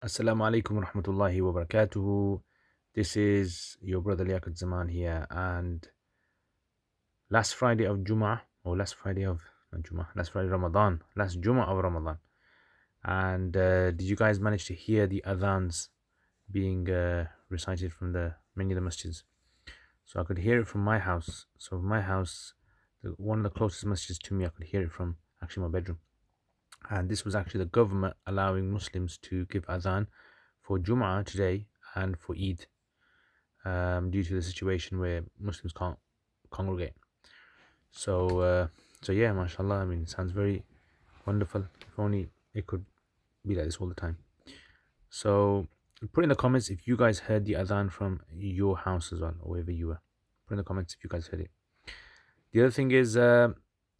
Assalamu alaikum wa rahmatullahi wa barakatuhu. This is your brother Liaquat Zaman here. And last Friday of Jum'ah, or last Friday of not Jum'ah, last Friday Ramadan, last Jum'ah of Ramadan. And did you guys manage to hear the adhans being recited from the many of the masjids? So I could hear it from my house. So my house, one of the closest masjids to me, I could hear it from actually my bedroom. And this was actually the government allowing Muslims to give adhan for Jum'ah today and for Eid, due to the situation where Muslims can't congregate. So yeah, mashallah. I mean, it sounds very wonderful. If only it could be like this all the time. So put in the comments if you guys heard the adhan from your house as well, or wherever you were. Put in the comments if you guys heard it. The other thing is,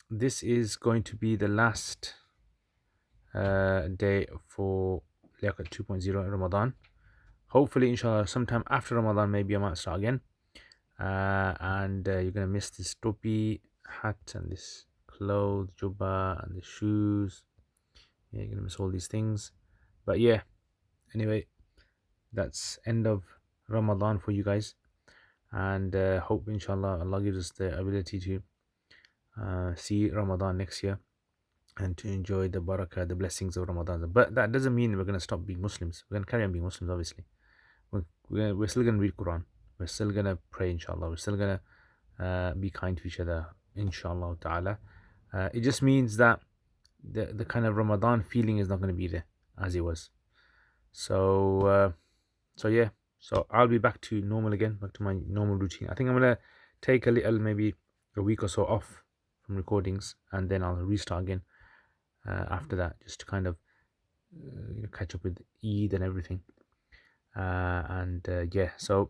this is going to be the last day for Liaquat 2.0 Ramadan. Hopefully, inshallah, sometime after Ramadan, maybe I might start again. And you're gonna miss this topi, hat, and this clothes, jubba, and the shoes. Yeah, you're gonna miss all these things. But yeah, anyway, that's end of Ramadan for you guys. And hope, inshallah, Allah gives us the ability to see Ramadan next year and to enjoy the barakah, the blessings of Ramadan. But that doesn't mean we're going to stop being Muslims. We're going to carry on being Muslims, obviously. We're still going to read Quran. We're still going to pray, inshallah. We're still going to be kind to each other, inshallah ta'ala. It just means that the kind of Ramadan feeling is not going to be there as it was. So yeah. So I'll be back to normal again, back to my normal routine. I think I'm going to take a little, maybe a week or so off from recordings, and then I'll restart again after that, just to kind of catch up with Eid and everything. Yeah, so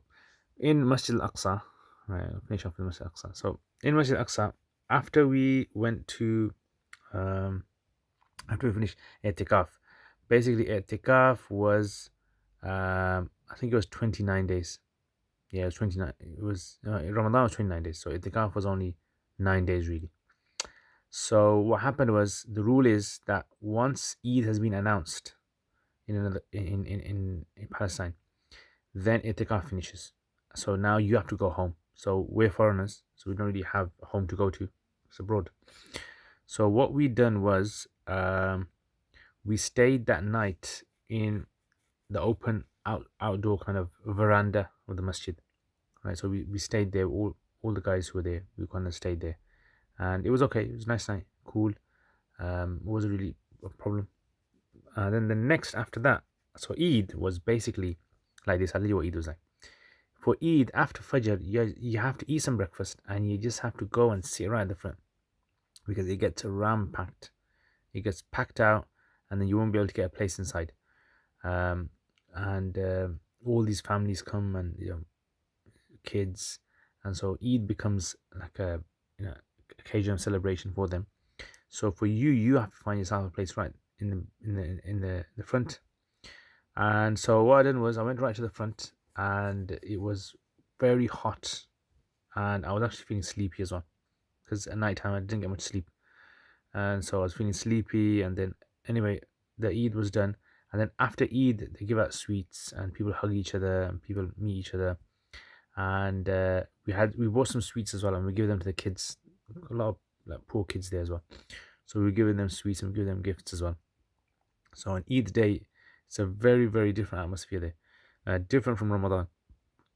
in Masjid Al-Aqsa, right, I'll finish off with Masjid Al-Aqsa. So in Masjid Al-Aqsa, after we went to, after we finished I'tikaf, basically I'tikaf was, I think it was 29 days. Yeah, it was 29. It was, Ramadan was 29 days. So I'tikaf was only 9 days really. So what happened was, the rule is that once Eid has been announced in another in Palestine, then itikaf finishes. So now you have to go home. So we're foreigners, so we don't really have a home to go to. It's abroad. So what we done was, we stayed that night in the open outdoor kind of veranda of the masjid. Right. So we stayed there. All the guys who were there, we kind of stayed there, and it was okay. It was a nice night, cool. It wasn't really a problem. Then the next after that, so Eid was basically like this. I'll tell you what Eid was like. For Eid, after Fajr, you have to eat some breakfast, and you just have to go and sit right at the front, because it gets ram packed. It gets packed out, and then you won't be able to get a place inside. Um, and all these families come, and kids, and so Eid becomes like a occasion of celebration for them. So for you, you have to find yourself a place right in the front. And so what I did was, I went right to the front, and it was very hot, and I was actually feeling sleepy as well, because at night time I didn't get much sleep, and so I was feeling sleepy. And then anyway, the Eid was done, and then after Eid they give out sweets, and people hug each other, and people meet each other. And we bought some sweets as well, and we give them to the kids. A lot of like poor kids there as well, so we're giving them sweets and we give them gifts as well. So on Eid day, it's a very, very different atmosphere there, different from Ramadan.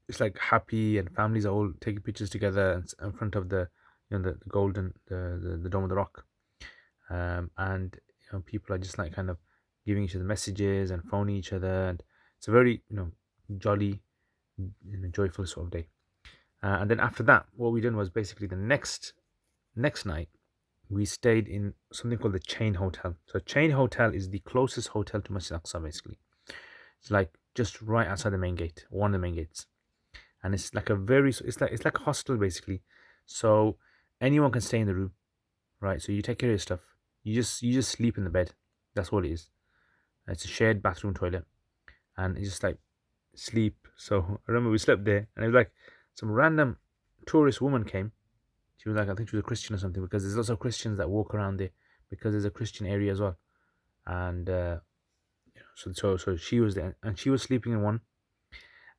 It's like happy, and families are all taking pictures together in front of the golden the dome of the rock. And people are just like kind of giving each other messages and phoning each other, and it's a very jolly, joyful sort of day. And then after that, what we done was, basically the next night we stayed in something called the Chain Hotel. So Chain Hotel is the closest hotel to Masjid Aqsa. Basically, it's like just right outside the main gate, one of the main gates, and it's like it's like a hostel basically. So anyone can stay in the room, right? So you take care of your stuff. You just sleep in the bed. That's all it is. It's a shared bathroom, toilet, and it's just like sleep. So I remember we slept there, and it was like some random tourist woman came. She was like, I think she was a Christian or something, because there's lots of Christians that walk around there, because there's a Christian area as well. And So she was there, and she was sleeping in one,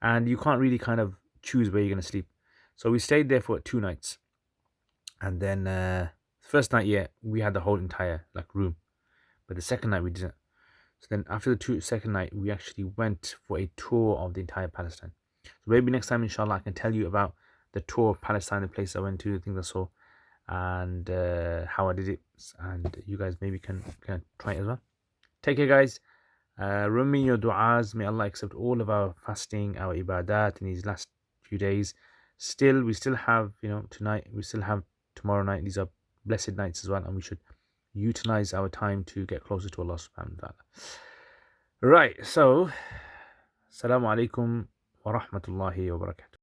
and you can't really kind of choose where you're gonna sleep. So we stayed there for 2 nights, and then first night, yeah, we had the whole entire like room, but the second night we didn't. So then after the second night, we actually went for a tour of the entire Palestine. So maybe next time, inshallah, I can tell you about the tour of Palestine, the place I went to, the things I saw, and how I did it, and you guys maybe can try it as well. Take care, guys. Remember your du'as. May Allah accept all of our fasting, our ibadat in these last few days. We still have, tonight, we still have tomorrow night. These are blessed nights as well, and we should utilize our time to get closer to Allah subhanahu wa ta'ala. Right, so, Assalamu alaikum wa rahmatullahi wa barakatuh.